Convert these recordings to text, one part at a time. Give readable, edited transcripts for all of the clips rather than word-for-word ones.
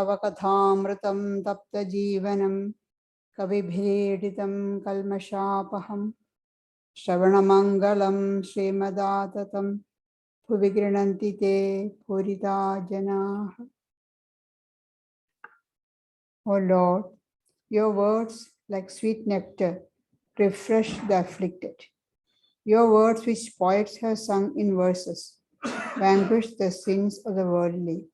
तव कथामृतं तप्तजीवनं कविभीडितं कल्मषापहं श्रवणमङ्गलं श्रीमदाततं भुवि गृह्णन्ति ते पूरिता जनाः. O Lord, your words like sweet nectar refresh the afflicted. Your words which poets have sung in verses vanquish the sins of the worldly.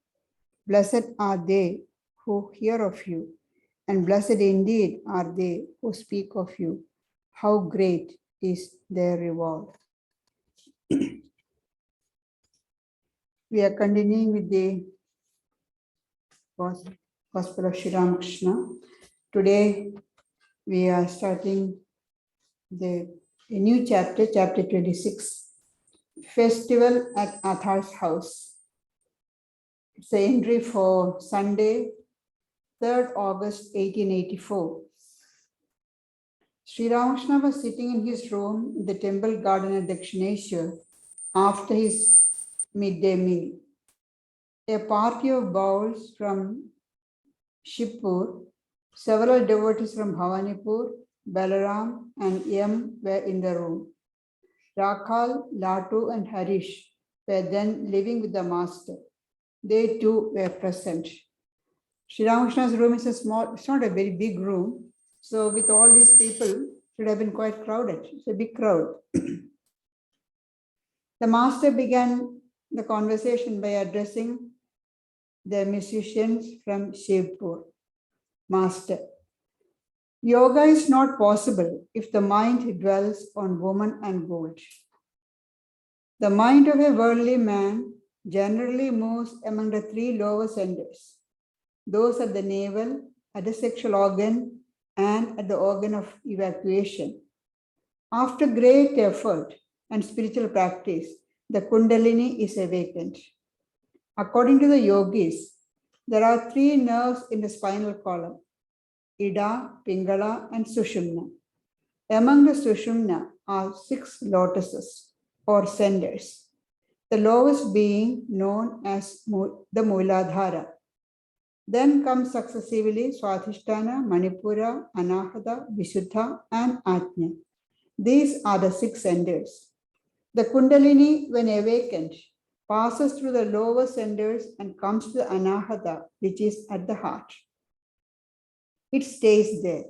Blessed are they who hear of you, and blessed indeed are they who speak of you. How great is their reward. We are continuing with the Gospel of Sri Ramakrishna. Today we are starting a new chapter, chapter 26, Festival at Athar's house. It's the entry for Sunday, 3rd August 1884. Sri Ramakrishna was sitting in his room in the temple garden at Dakshineshwar after his midday meal. A party of bowls from Shivpur, several devotees from Bhavanipur, Balaram and Yam were in the room. Rakhal, Latu and Harish were then living with the master. They too were present. Sri Ramakrishna's room is a small, it's not a very big room. So with all these people, it should have been quite crowded. It's a big crowd. The master began the conversation by addressing the musicians from Shivpur. Master, yoga is not possible if the mind dwells on woman and gold. The mind of a worldly man generally moves among the three lower centers, those at the navel, at the sexual organ, and at the organ of evacuation. After great effort and spiritual practice, the Kundalini is awakened. According to the yogis, there are three nerves in the spinal column, Ida, Pingala, and Sushumna. Among the Sushumna are 6 lotuses or centers, the lowest being known as the Muladhara. Then comes successively Swadhisthana, Manipura, Anahata, Visuddha, and Ajna. These are the 6 centers. The Kundalini, when awakened, passes through the lower centers and comes to the Anahata, which is at the heart. It stays there.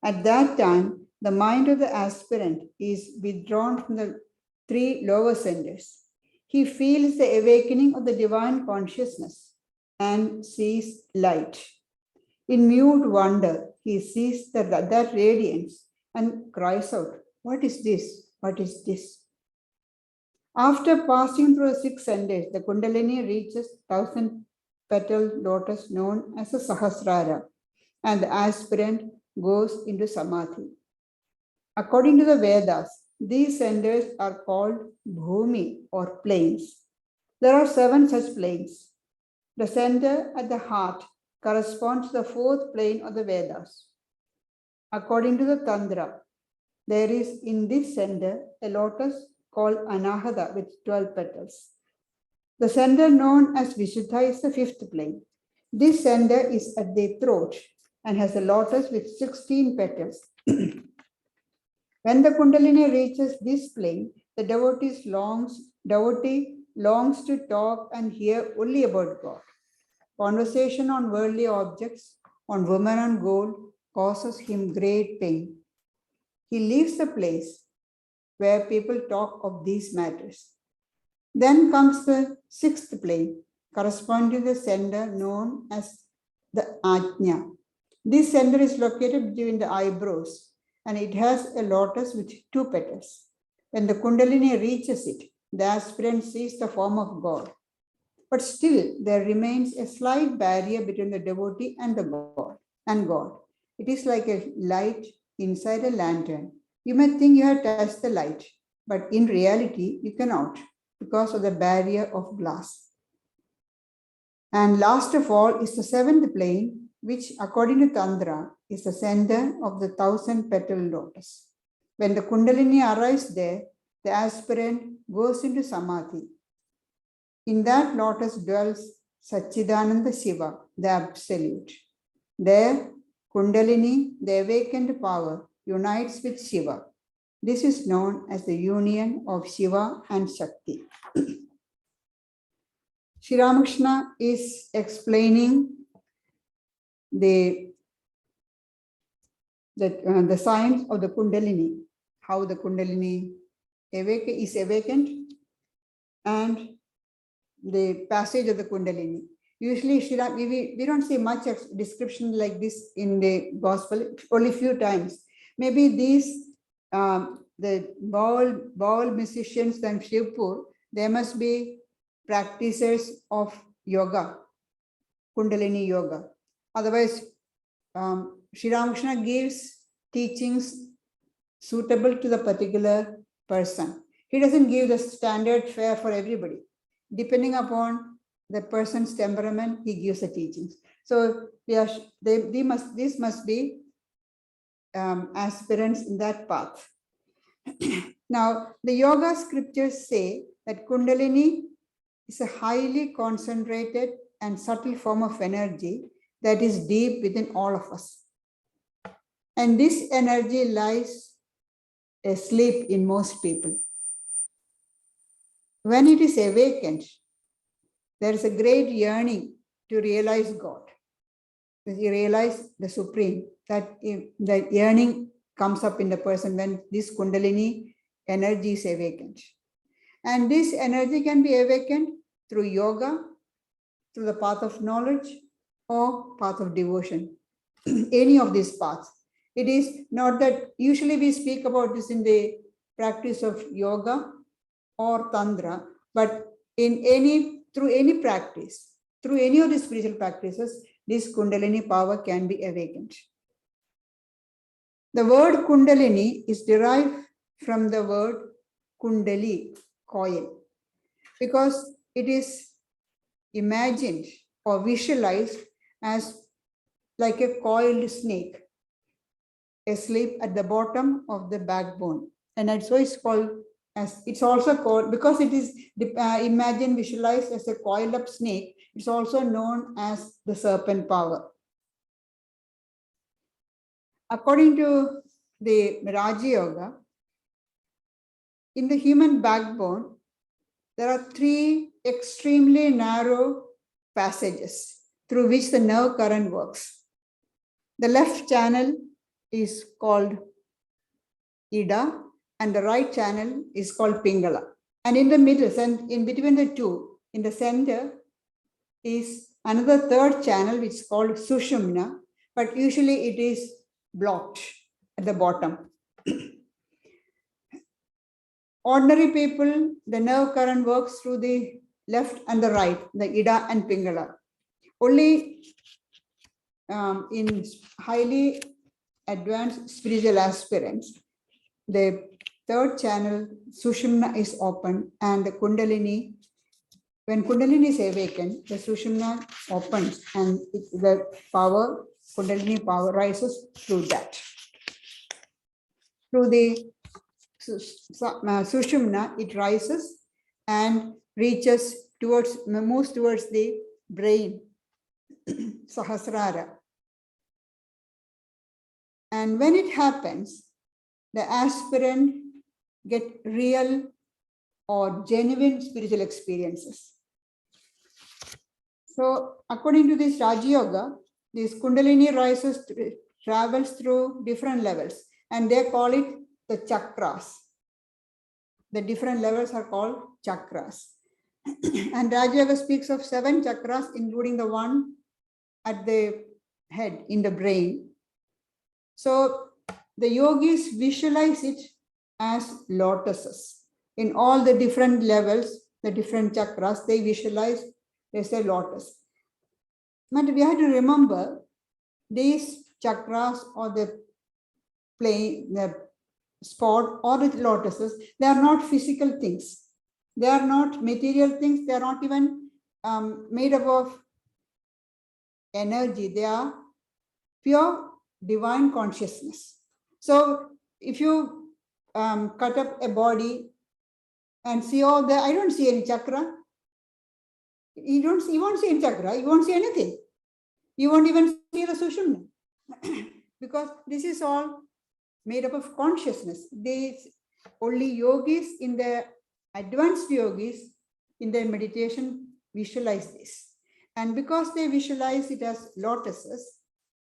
At that time, the mind of the aspirant is withdrawn from the 3 lower centers. He feels the awakening of the divine consciousness and sees light. In mute wonder, he sees that radiance and cries out, "What is this? What is this?" After passing through the 6 centers, the Kundalini reaches 1000-petaled lotus known as the Sahasrara, and the aspirant goes into Samadhi. According to the Vedas, these centers are called Bhumi or plains. There are 7 such plains. The center at the heart corresponds to the 4th plane of the Vedas. According to the Tantra, there is in this center a lotus called Anahata with 12 petals. The center known as Visuddha is the 5th plane. This center is at the throat and has a lotus with 16 petals. When the Kundalini reaches this plane, the devotee longs to talk and hear only about God. Conversation on worldly objects, on woman and gold, causes him great pain. He leaves the place where people talk of these matters. Then comes the 6th plane, corresponding to the center known as the Ajna. This center is located between the eyebrows, and it has a lotus with 2 petals. When the Kundalini reaches it, the aspirant sees the form of God. But still, there remains a slight barrier between the devotee and God. It is like a light inside a lantern. You may think you have touched the light, but in reality, you cannot because of the barrier of glass. And last of all is the 7th plane, which according to Tantra is the center of the 1000-petal lotus. When the Kundalini arrives there, the aspirant goes into Samadhi. In that lotus dwells Satchidananda Shiva, the Absolute. There, Kundalini, the awakened power, unites with Shiva. This is known as the union of Shiva and Shakti. Sri Ramakrishna is explaining the science of the Kundalini, how the Kundalini is awakened, and the passage of the Kundalini. Usually, we don't see much description like this in the Gospel, only few times. Maybe these, the Baul musicians and Shivpur, they must be practitioners of yoga, Kundalini yoga. Otherwise, Sri Ramakrishna gives teachings suitable to the particular person. He doesn't give the standard fare for everybody. Depending upon the person's temperament, he gives the teachings. So these must be aspirants in that path. Now, the yoga scriptures say that Kundalini is a highly concentrated and subtle form of energy that is deep within all of us. And this energy lies asleep in most people. When it is awakened, there is a great yearning to realize God. You realize the Supreme, that the yearning comes up in the person when this Kundalini energy is awakened. And this energy can be awakened through yoga, through the path of knowledge, or path of devotion. Any of these paths. It is not that usually we speak about this in the practice of yoga or tantra, but through any practice, through any of the spiritual practices, this Kundalini power can be awakened. The word Kundalini is derived from the word Kundali, coil, because it is imagined or visualized as like a coiled snake asleep at the bottom of the backbone. And so it's called as, it's also called, because it is imagined, visualized as a coiled up snake, it's also known as the serpent power. According to the Raja Yoga, in the human backbone, there are 3 extremely narrow passages through which the nerve current works. The left channel is called Ida, and the right channel is called Pingala. And in the middle, and in between the two, in the center, is another 3rd channel, which is called Sushumna, but usually it is blocked at the bottom. Ordinary people, the nerve current works through the left and the right, the Ida and Pingala. Only in highly advanced spiritual aspirants, the 3rd channel, Sushumna, is open, and the Kundalini, when Kundalini is awakened, the Sushumna opens, and the power, Kundalini power, rises through that. Through the Sushumna, it rises and moves towards the brain, Sahasrara. And when it happens, the aspirant get real or genuine spiritual experiences. So according to this Raja Yoga, this Kundalini travels through different levels, and they call it the Chakras. The different levels are called Chakras. And Raja Yoga speaks of 7 chakras, including the one at the head in the brain. So the yogis visualize it as lotuses. In all the different levels, the different chakras, they visualize, they say lotus. But we have to remember, these chakras or the plane, the spot or the lotuses, they are not physical things. They are not material things. They are not even made up of energy. They are pure divine consciousness. So if you cut up a body and see all the, I don't see any chakra. You won't see any chakra, you won't see anything. You won't even see the Sushumna. Because this is all made up of consciousness. These only yogis, in the advanced yogis, in their meditation, visualize this. And because they visualize it as lotuses,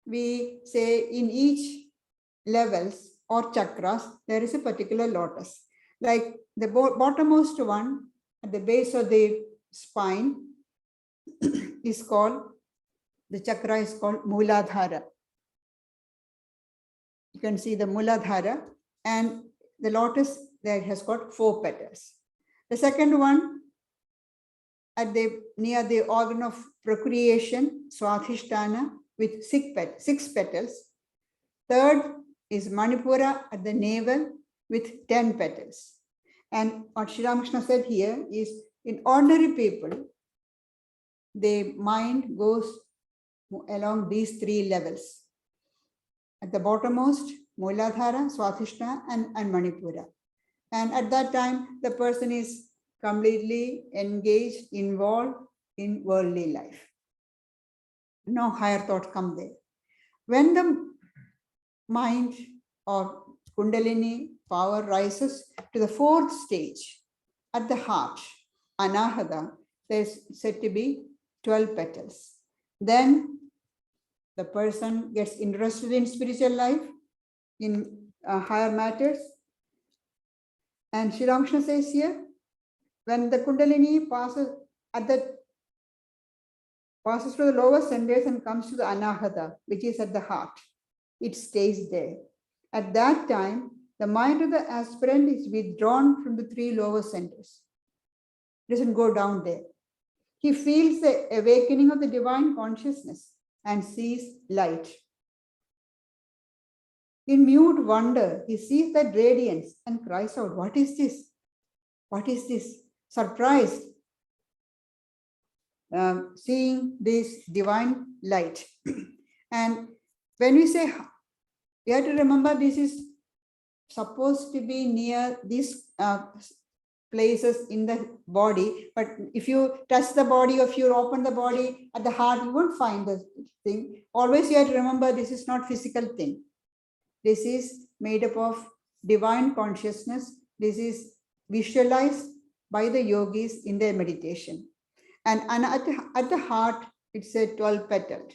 we say in each levels or chakras, there is a particular lotus. Like the bottommost one at the base of the spine is called, the chakra is called Muladhara. You can see the Muladhara, and the lotus there has got 4 petals. The second one at the near the organ of procreation, Swadhisthana, with 6 petals. Third is Manipura at the navel with 10 petals. And what Sri Ramakrishna said here is, in ordinary people, the mind goes along these 3 levels. At the bottommost, Muladhara, Swadhisthana, and Manipura. And at that time, the person is completely engaged, involved in worldly life. No higher thought come there. When the mind or Kundalini power rises to the 4th stage, at the heart, Anahata, there's said to be 12 petals. Then the person gets interested in spiritual life, in higher matters. And Sri Ramakrishna says here, when the Kundalini passes through the lower centers and comes to the Anahata, which is at the heart, it stays there. At that time, the mind of the aspirant is withdrawn from the 3 lower centers. It doesn't go down there. He feels the awakening of the divine consciousness and sees light. In mute wonder, he sees that radiance and cries out, "What is this? What is this?" Surprised, seeing this divine light. And when we say, we have to remember this is supposed to be near these places in the body, but if you touch the body, or if you open the body at the heart, you won't find the thing. Always you have to remember this is not physical thing. This is made up of divine consciousness. This is visualized by the yogis in their meditation. And at the heart, it's a 12 petaled.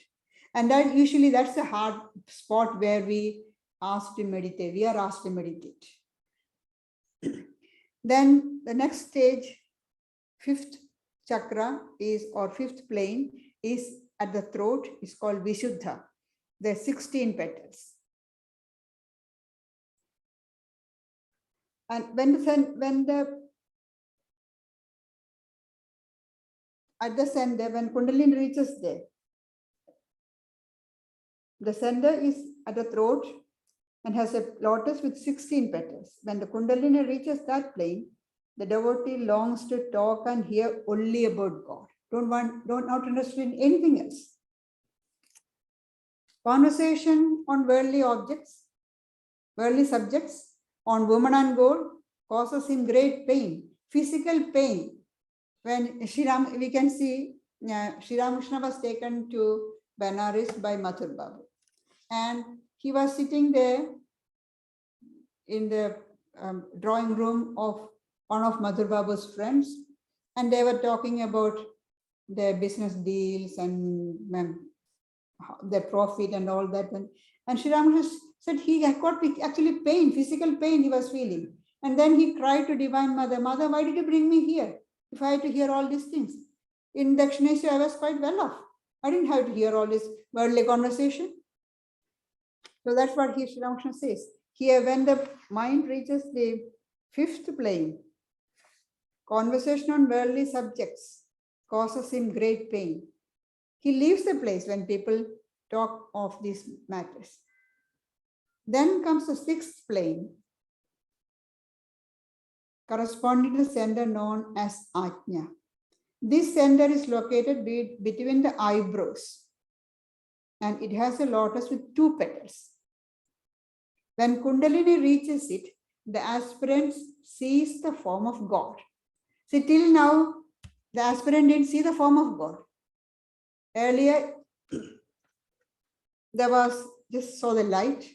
And that usually that's the hard spot where we asked to meditate. We are asked to meditate. Then the next stage, 5th chakra is, or 5th plane is at the throat, is called Vishuddha. There are 16 petals. And at the center, when Kundalini reaches there, the center is at the throat and has a lotus with 16 petals. When the Kundalini reaches that plane, the devotee longs to talk and hear only about God. Not interested in anything else. Conversation on worldly objects, worldly subjects, on woman and gold causes him great pain, physical pain. When we can see Sri Ramakrishna was taken to Benares by Mathur Babu. And he was sitting there in the drawing room of one of Mathur Babu's friends, and they were talking about their business deals and their profit and all that. And Sri Ramakrishna said he had got actually pain, physical pain he was feeling. And then he cried to Divine Mother, "Mother, why did you bring me here if I had to hear all these things? In Dakshineswar, I was quite well off. I didn't have to hear all this worldly conversation." So that's what Sri Ramakrishna says. Here, when the mind reaches the 5th plane, conversation on worldly subjects causes him great pain. He leaves the place when people talk of these matters. Then comes the 6th plane, corresponding to the center known as Ajna. This center is located between the eyebrows, and it has a lotus with 2 petals. When Kundalini reaches it, the aspirant sees the form of God. See, till now, The aspirant didn't see the form of God. Earlier, there was just saw the light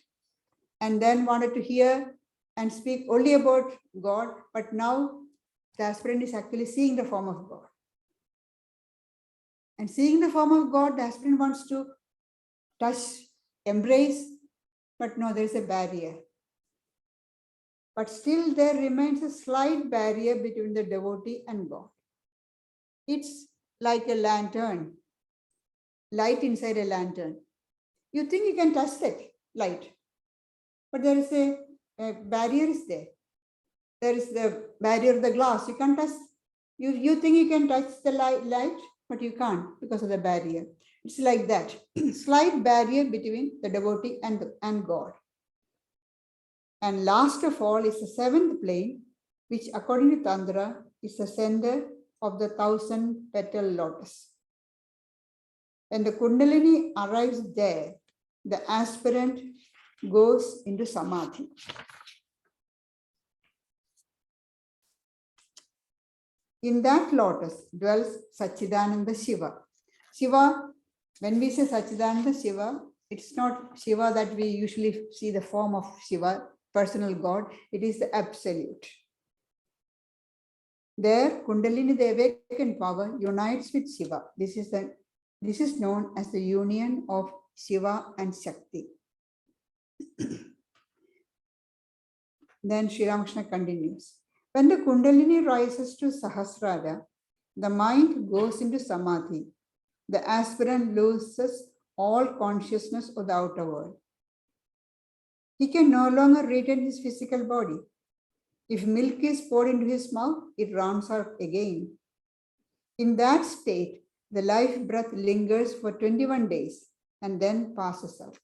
and then wanted to hear and speak only about God. But now the aspirant is actually seeing the form of God. And seeing the form of God, the aspirant wants to touch, embrace, but no, there is a barrier. But still there remains a slight barrier between the devotee and God. It's like a lantern, light inside a lantern. You think you can touch that light, but there is a barrier is there. There is the barrier of the glass. You can't touch. You think you can touch the light, but you can't because of the barrier. It's like that. Slight barrier between the devotee and God. And last of all is the seventh plane, which according to Tantra is the center of the 1,000-petal lotus. When the Kundalini arrives there, the aspirant goes into Samadhi. In that lotus dwells Satchidananda Shiva. Shiva, when we say Satchidananda Shiva, it's not Shiva that we usually see the form of Shiva, personal God. It is the absolute. There, Kundalini, the awakened power, unites with Shiva. This is known as the union of Shiva and Shakti. Then Sri Ramakrishna continues. When the Kundalini rises to Sahasrara, the mind goes into Samadhi. The aspirant loses all consciousness of the outer world. He can no longer retain his physical body. If milk is poured into his mouth, it runs out again. In that state, the life breath lingers for 21 days and then passes out.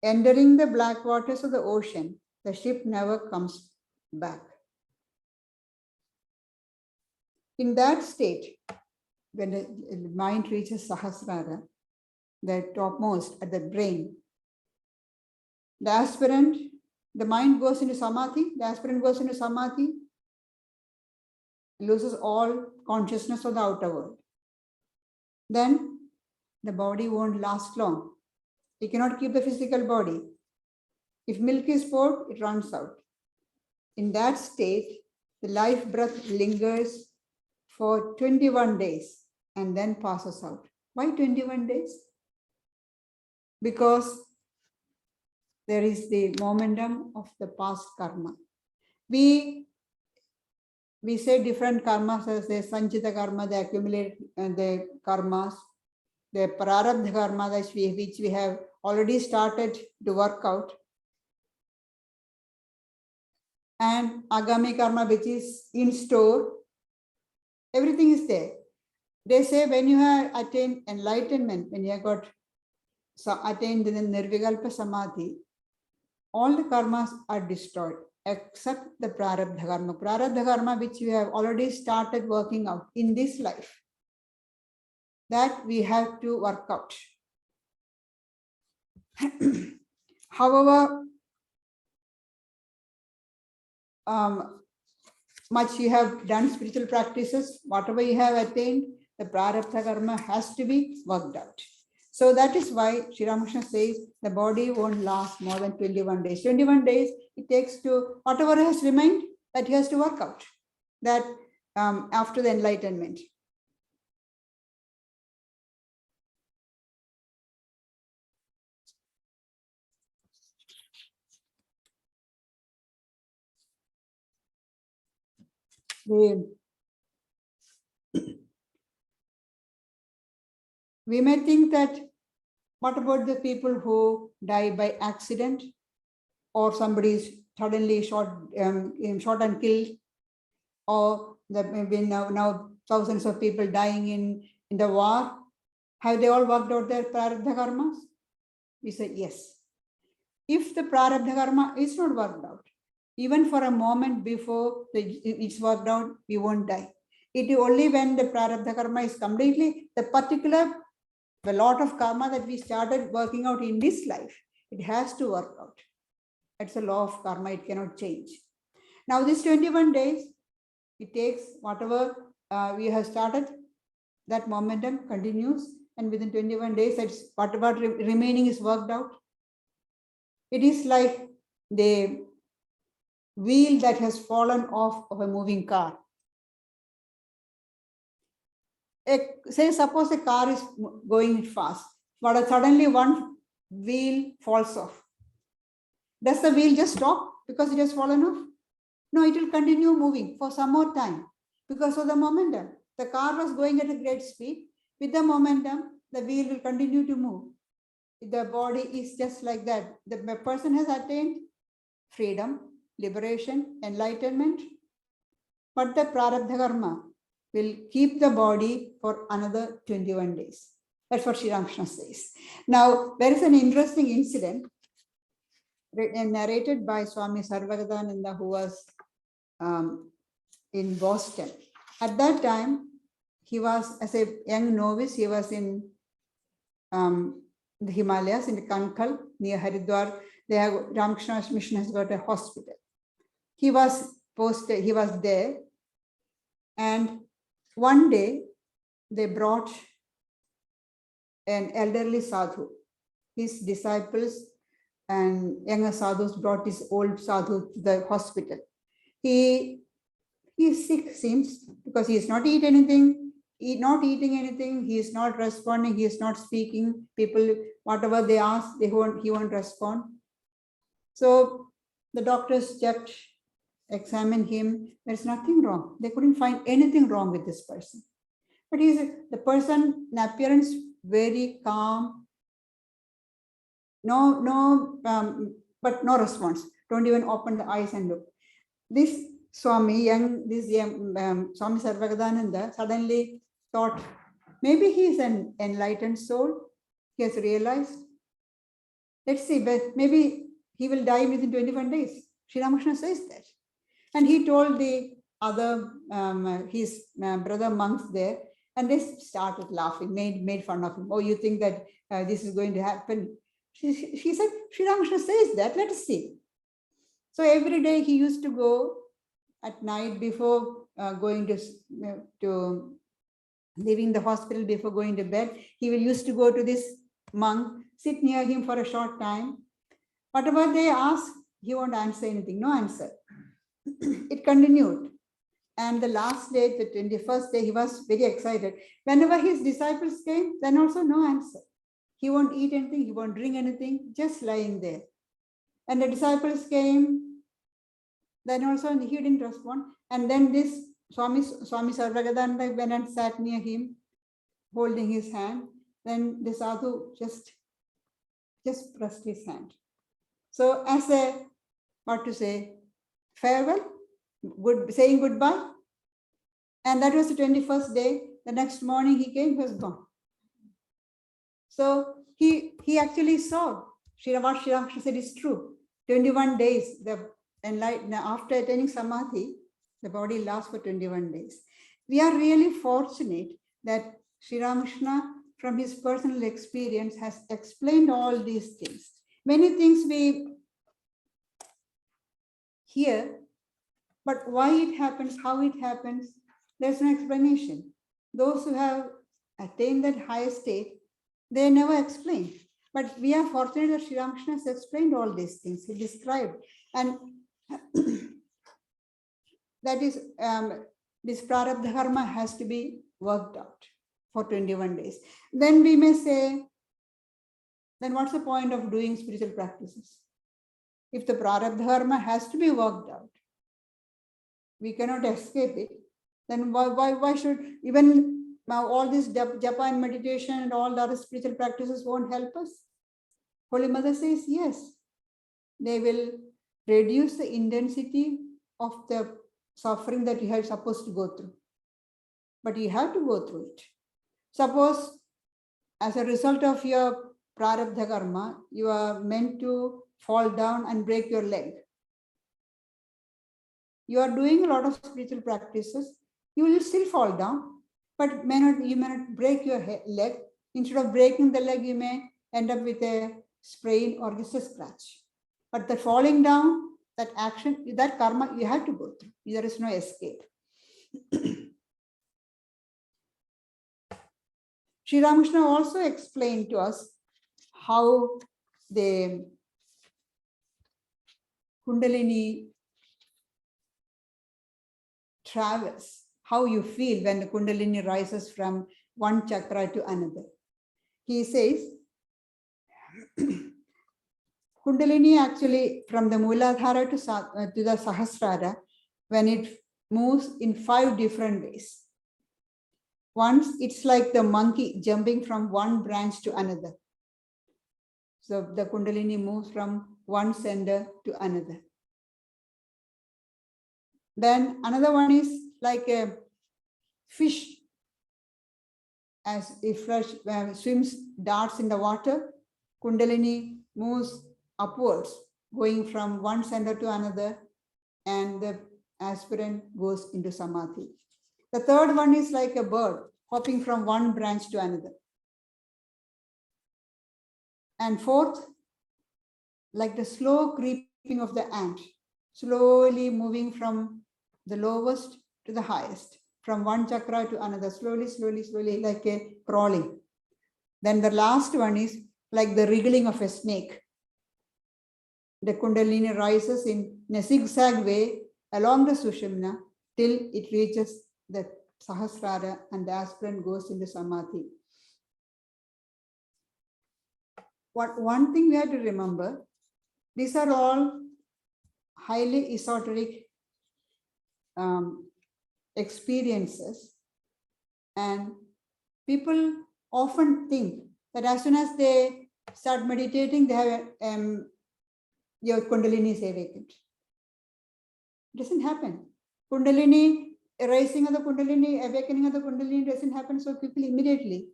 Entering the black waters of the ocean, the ship never comes back. In that state, when the mind reaches Sahasrara, the topmost at the brain, the aspirant, the mind goes into Samadhi, the aspirant goes into Samadhi, loses all consciousness of the outer world. Then the body won't last long. He cannot keep the physical body. If milk is poured, it runs out. In that state, the life breath lingers for 21 days and then passes out. Why 21 days? Because there is the momentum of the past karma. We say different karmas as the sanchita karma, the accumulate the karmas, the prarabdha karma which we have already started to work out, and agami karma which is in store. Everything is there. They say when you have attained enlightenment, when you have got attained the nirvikalpa samadhi, all the karmas are destroyed except the prarabdha karma. Prarabdha karma which you have already started working out in this life, that we have to work out. However much you have done spiritual practices, whatever you have attained, the prarabdha karma has to be worked out. So that is why Sri Ramakrishna says the body won't last more than 21 days. 21 days it takes to, whatever has remained, that he has to work out. That after the enlightenment. We may think that, what about the people who die by accident, or somebody is suddenly shot and killed, or that maybe now thousands of people dying in the war? Have they all worked out their prarabdha karmas? We say yes. If the prarabdha karma is not worked out, even for a moment before it's worked out, we won't die. It is only when the prarabdha karma is completely, the lot of karma that we started working out in this life, it has to work out. It's a law of karma, it cannot change. Now this 21 days, It takes whatever we have started, that momentum continues, and within 21 days, that's whatever remaining is worked out. It is like the wheel that has fallen off of a moving car. Say, suppose a car is going fast, but suddenly one wheel falls off. Does the wheel just stop because it has fallen off? No, it will continue moving for some more time because of the momentum. The car was going at a great speed. With the momentum, the wheel will continue to move. The body is just like that. The person has attained freedom, liberation, enlightenment, but the prarabdha karma will keep the body for another 21 days. That's what Sri Ramakrishna says. Now, there is an interesting incident narrated by Swami Sarvagadananda, who was in Boston. At that time, he was, as a young novice, he was in the Himalayas, in the Campbell, near Haridwar. Ramakrishna's mission has got a hospital. He was posted, he was there, and one day they brought an elderly sadhu. His disciples and younger sadhus brought this old sadhu to the hospital. He is sick, seems, because he is not eating anything. He is not responding, he is not speaking. People, whatever they ask, he won't respond. So the doctors kept examining him. There's nothing wrong. They couldn't find anything wrong with this person. But the person in appearance very calm. But no response. Don't even open the eyes and look. This Swami Sarvagadananda suddenly thought, maybe he is an enlightened soul. He has realized. Let's see, but maybe he will die within 21 days. Sri Ramakrishna says that. And he told the other, his brother monks there, and they started laughing, made fun of him. Oh, you think that this is going to happen? She said, Sri Ramakrishna says that, let us see. So every day he used to go at night before going to leaving the hospital, before going to bed. He used to go to this monk, sit near him for a short time. Whatever they ask, he won't answer anything, no answer. It continued. And the last day, the 21st day, he was very excited. Whenever his disciples came, then also no answer. He won't eat anything, he won't drink anything, just lying there. And the disciples came, then also he didn't respond. And then this Swami Sarvagadananda went and sat near him, holding his hand. Then the sadhu just pressed his hand. So as a, farewell, saying goodbye. And that was the 21st day. The next morning he came, he was gone. So he actually saw what Sri Ramakrishna said is true. 21 days, after attaining Samadhi, the body lasts for 21 days. We are really fortunate that Sri Ramakrishna, from his personal experience, has explained all these things. Many things we hear, but why it happens, how it happens, there's no explanation. Those who have attained that higher state, they never explain. But we are fortunate that Sri Ramakrishna has explained all these things. He described. And that is, this prarabdha karma has to be worked out for 21 days. Then we may say, then what's the point of doing spiritual practices? If the prarabdha karma has to be worked out, we cannot escape it, then why should even all this japa and meditation and all the other spiritual practices won't help us? Holy Mother says, yes, they will reduce the intensity of the suffering that you are supposed to go through. But you have to go through it. Suppose, as a result of your prarabdha karma, you are meant to fall down and break your leg. You are doing a lot of spiritual practices, you will still fall down, but you may not break your leg. Instead of breaking the leg, you may end up with a sprain or just a scratch. But the falling down, that action, that karma, you have to go through. There is no escape. Sri Ramakrishna also explained to us how the Kundalini travels, how you feel when the Kundalini rises from one chakra to another. He says, Kundalini actually from the Mooladhara to the Sahasrara, when it moves in 5 different ways. Once it's like the monkey jumping from one branch to another. So the Kundalini moves from one center to another. Then another one is like a fish, as if swims, darts in the water. Kundalini moves upwards, going from one center to another, and the aspirant goes into Samadhi. The third one is like a bird hopping from one branch to another. And fourth, like the slow creeping of the ant, slowly moving from the lowest to the highest, from one chakra to another, slowly, slowly, slowly, like a crawling. Then the last one is like the wriggling of a snake. The Kundalini rises in a zigzag way along the Sushumna till it reaches the Sahasrara and the aspirant goes into Samadhi. One thing we have to remember, these are all highly esoteric experiences, and people often think that as soon as they start meditating, they have your Kundalini is awakened. It doesn't happen. Kundalini, rising of the Kundalini, awakening of the Kundalini doesn't happen so quickly, immediately.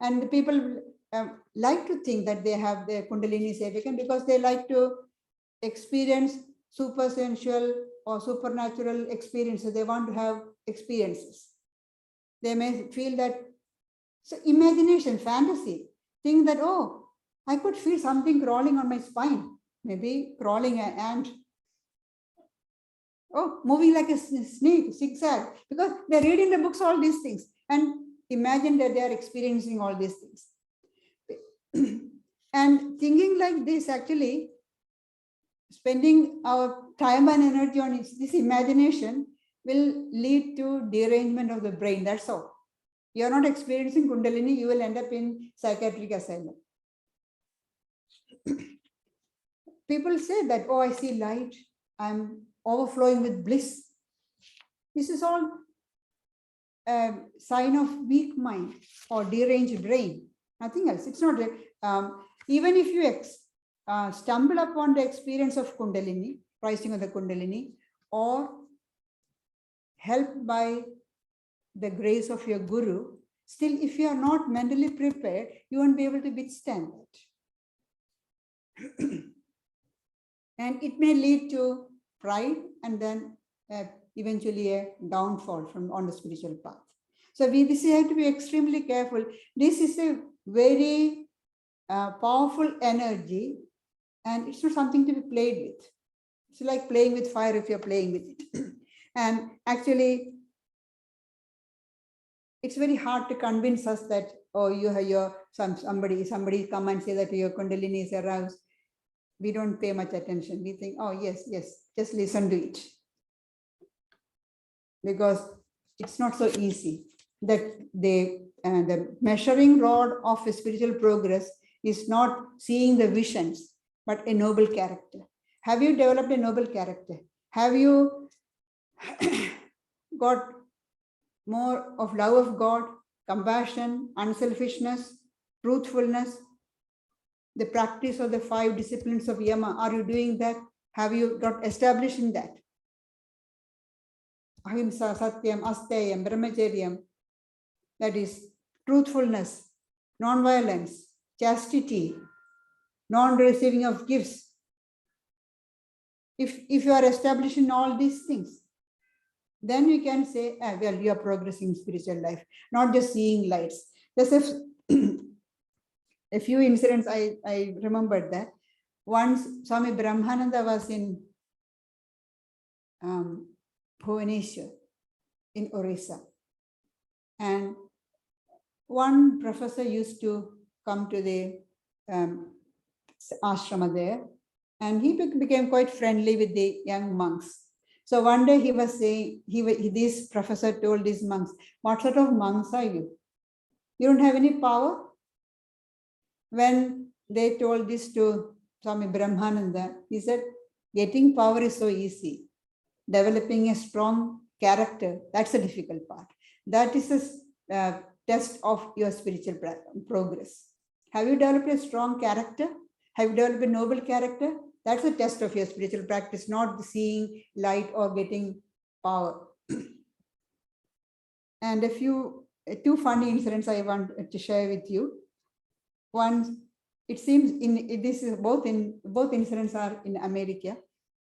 And the people like to think that they have their Kundalini is awakened because they like to experience super sensual or supernatural experiences. They want to have experiences. They may feel that, so imagination, fantasy, think that, oh, I could feel something crawling on my spine, maybe crawling an ant. Oh, moving like a snake, zigzag, because they're reading the books, all these things, and imagine that they are experiencing all these things. And thinking like this, actually, spending our time and energy on this imagination will lead to derangement of the brain. That's all. You're not experiencing Kundalini, you will end up in psychiatric asylum. People say that, oh, I see light, I'm overflowing with bliss. This is all a sign of weak mind or deranged brain, nothing else. It's not, even if you stumble upon the experience of Kundalini, rising of the Kundalini, or helped by the grace of your Guru, still if you are not mentally prepared, you won't be able to withstand it. And it may lead to pride and then eventually a downfall on the spiritual path. So this have to be extremely careful. This is a very powerful energy, and it's not something to be played with. It's like playing with fire if you're playing with it. And actually, it's very hard to convince us that, oh, you have somebody come and say that your Kundalini is aroused. We don't pay much attention. We think, oh, yes, just listen to it. Because it's not so easy. That the measuring rod of a spiritual progress is not seeing the visions, but a noble character. Have you developed a noble character? Have you got more of love of God, compassion, unselfishness, truthfulness, the practice of the 5 disciplines of Yama? Are you doing that? Have you got established in that? Ahimsa, Satyam, Asteyam, Brahmacharyam, that is truthfulness, non-violence, chastity, non-receiving of gifts. If you are established in all these things, then we can say, well, you are progressing in spiritual life, not just seeing lights. There's a few incidents I remembered that. Once Swami Brahmananda was in Bhubaneswar, in Orissa. And one professor used to come to the ashrama there, and he became quite friendly with the young monks. So one day he was saying, this professor told these monks, "What sort of monks are you? You don't have any power?" When they told this to Swami Brahmananda, he said, "Getting power is so easy. Developing a strong character, that's the difficult part. That is the test of your spiritual progress. Have you developed a strong character? Have you developed a noble character? That's the test of your spiritual practice, not seeing light or getting power." And two funny incidents I want to share with you. One, it seems both incidents are in America.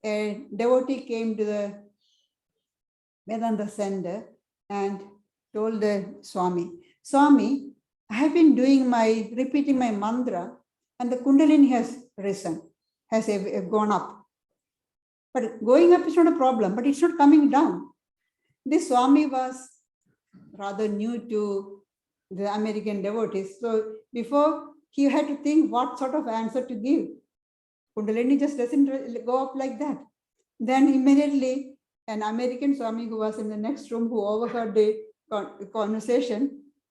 A devotee came to the Vedanta center and told the Swami, "Swami, I have been repeating my mantra, and the Kundalini has risen, has gone up. But going up is not a problem, but it's not coming down." This Swami was rather new to the American devotees. So before, he had to think what sort of answer to give. Kundalini just doesn't go up like that. Then immediately, an American Swami who was in the next room, who overheard the conversation,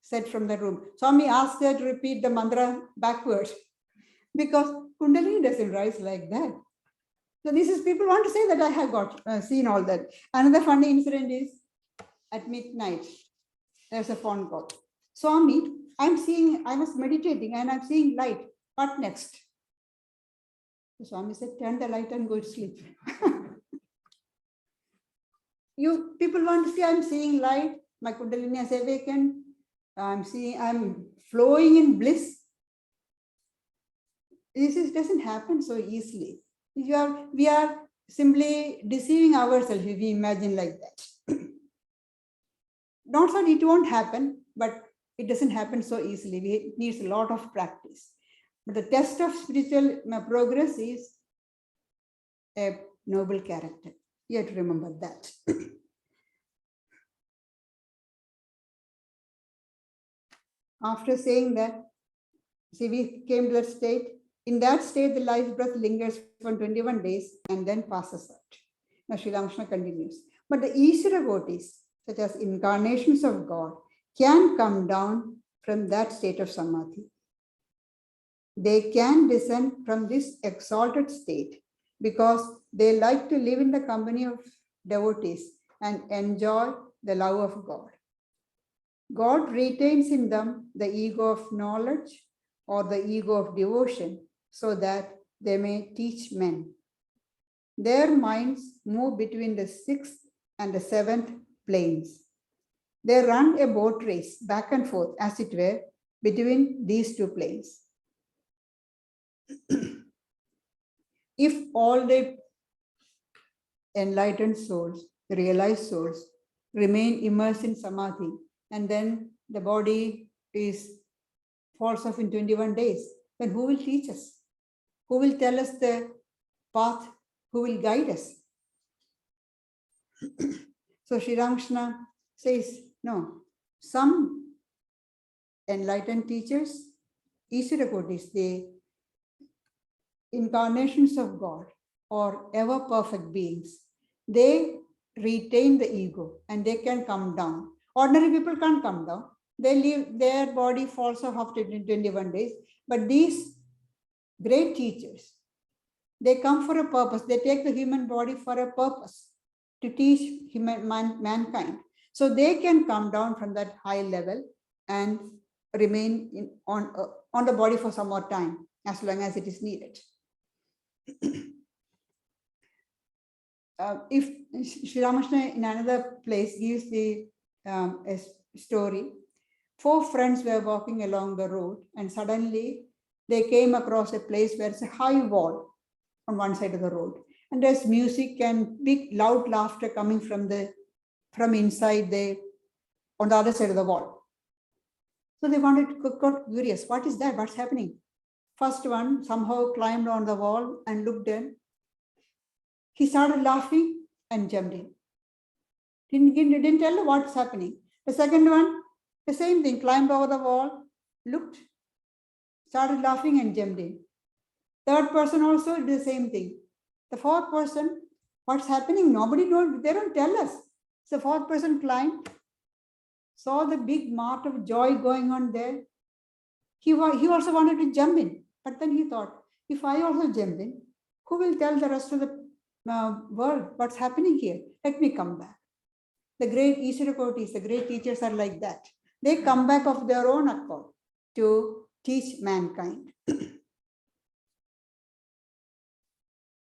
said from the room, "Swami, asked her to repeat the mantra backwards, because Kundalini doesn't rise like that." So this is, people want to say that I have got seen all that. Another funny incident is at midnight, there's a phone call. "Swami, I was meditating and I'm seeing light. What next?" The Swami said, "Turn the light and go to sleep." People want to see, I'm seeing light, my Kundalini has awakened, I'm flowing in bliss. This doesn't happen so easily. We are simply deceiving ourselves if we imagine like that. Not that it won't happen, but it doesn't happen so easily. It needs a lot of practice. But the test of spiritual progress is a noble character. You have to remember that. After saying that, see, we came to that state. In that state, the life breath lingers for 21 days and then passes out. Now, Sri Ramakrishna continues. But the Ishvara devotees, such as incarnations of God, can come down from that state of Samadhi. They can descend from this exalted state because they like to live in the company of devotees and enjoy the love of God. God retains in them the ego of knowledge or the ego of devotion so that they may teach men. Their minds move between the sixth and the seventh planes. They run a boat race back and forth, as it were, between these two planes. If all the enlightened souls, the realized souls, remain immersed in Samadhi, and then the body falls off in 21 days, then who will teach us? Who will tell us the path? Who will guide us? So Sri Ramakrishna says, no, some enlightened teachers, Ishvara devotees, the incarnations of God or ever perfect beings, they retain the ego and they can come down. Ordinary people can't come down. They leave, their body falls off after 21 days. But these great teachers, they come for a purpose. They take the human body for a purpose, to teach mankind. So they can come down from that high level and remain on the body for some more time, as long as it is needed. If Sri Ramakrishna in another place gives a story, 4 friends were walking along the road and suddenly they came across a place where it's a high wall on one side of the road, and there's music and big loud laughter coming from inside on the other side of the wall. So they got curious. What is that? What's happening? First one somehow climbed on the wall and looked in. He started laughing and jumped in. Didn't tell what's happening. The second one, the same thing, climbed over the wall, looked, started laughing and jumped in. Third person also did the same thing. The fourth person, what's happening? Nobody knows, they don't tell us. So fourth person climbed, saw the big mart of joy going on there. He also wanted to jump in, but then he thought, if I also jump in, who will tell the rest of the world what's happening here? Let me come back. The great esoterics, the great teachers are like that. They come back of their own accord to teach mankind.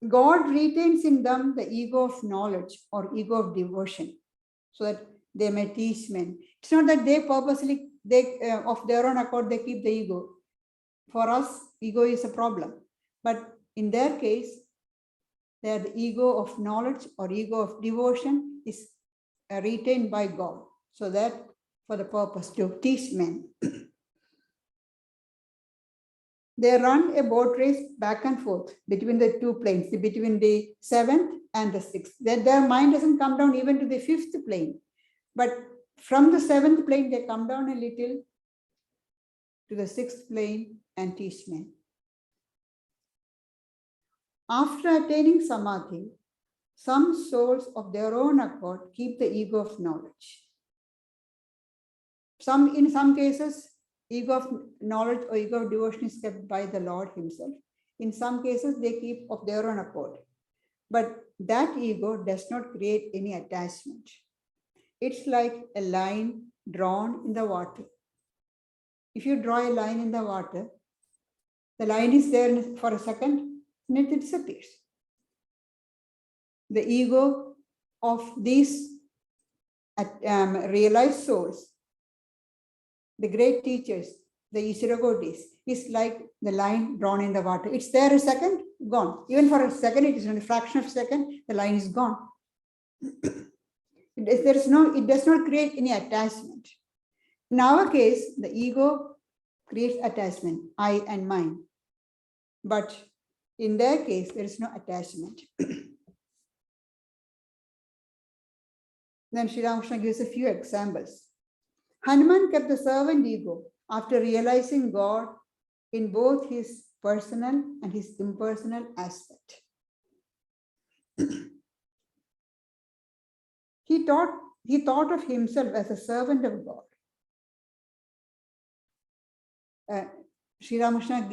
God retains in them the ego of knowledge or ego of devotion so that they may teach men. It's not that they purposely, of their own accord, they keep the ego. For us, ego is a problem. But in their case, the ego of knowledge or ego of devotion is retained by God, so that for the purpose to teach men. They run a boat race back and forth between the two planes, between the 7th and the 6th. Their mind doesn't come down even to the 5th plane. But from the 7th plane, they come down a little to the 6th plane and teach men. After attaining Samadhi, some souls of their own accord keep the ego of knowledge. In some cases, ego of knowledge or ego of devotion is kept by the Lord himself. In some cases, they keep of their own accord. But that ego does not create any attachment. It's like a line drawn in the water. If you draw a line in the water, the line is there for a second and it disappears. The ego of these realized souls, the great teachers, the esoterics, is like the line drawn in the water. It's there a second, gone. Even for a second, it is in a fraction of a second, the line is gone. It does not create any attachment. In our case, the ego creates attachment, I and mine. But in their case, there is no attachment. Then Sri Ramakrishna gives a few examples. Hanuman kept the servant ego after realizing God in both his personal and his impersonal aspect. He thought of himself as a servant of God. Sri Ramakrishna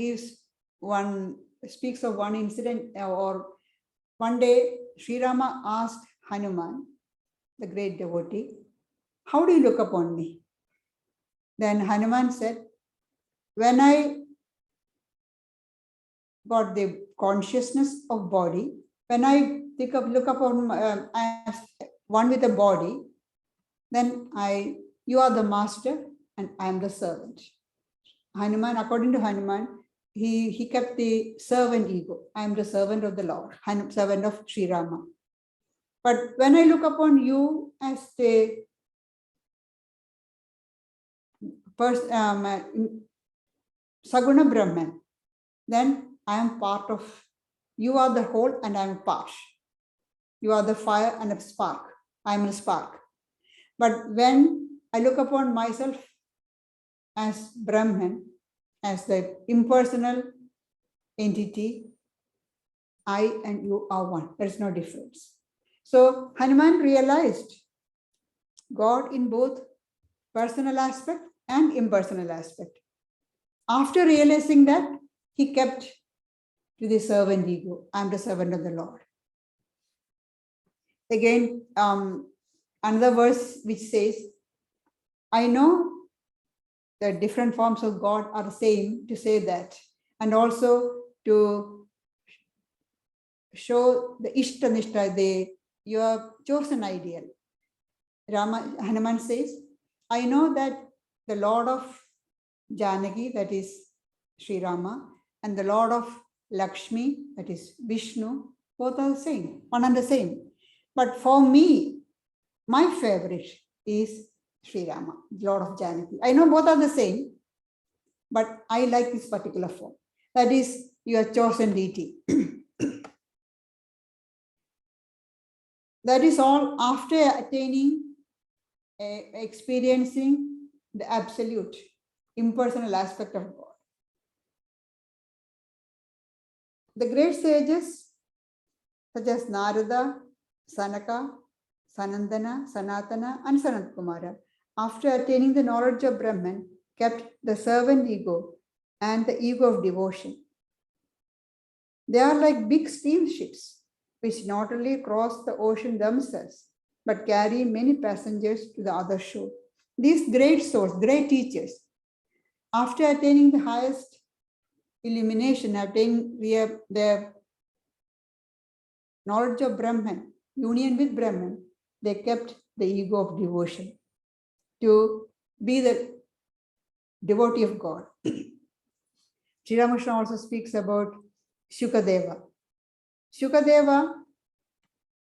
speaks of one incident, or one day Sri Rama asked Hanuman, the great devotee, how do you look upon me? Then Hanuman said, when I got the consciousness of body, when I look upon as one with the body, then you are the master and I am the servant. Hanuman, according to Hanuman, he kept the servant ego. I am the servant of the Lord, servant of Sri Rama. But when I look upon you as the Saguna Brahman, then I am part of, you are the whole and I am part. You are the fire and a spark. I am a spark. But when I look upon myself as Brahman, as the impersonal entity, I and you are one. There is no difference. So Hanuman realized God in both personal aspect and impersonal aspect. After realizing that, he kept to the servant ego. I am the servant of the Lord. Again, another verse which says, I know the different forms of God are the same, to say that, and also to show the Ishtanishta, your chosen ideal. Hanuman says, I know that the Lord of Janaki, that is Sri Rama, and the Lord of Lakshmi, that is Vishnu, both are the same, one and the same. But for me, my favorite is Sri Rama, Lord of Janaki. I know both are the same, but I like this particular form. That is your chosen deity. That is all after attaining, experiencing the absolute, impersonal aspect of God. The great sages such as Narada, Sanaka, Sanandana, Sanatana, and Sanat Kumara, after attaining the knowledge of Brahman, kept the servant ego and the ego of devotion. They are like big steamships, which not only cross the ocean themselves, but carry many passengers to the other shore. These great souls, great teachers, after attaining the highest illumination, attaining their knowledge of Brahman, union with Brahman, they kept the ego of devotion to be the devotee of God. Sri Ramakrishna also speaks about Shukadeva. Shukadeva,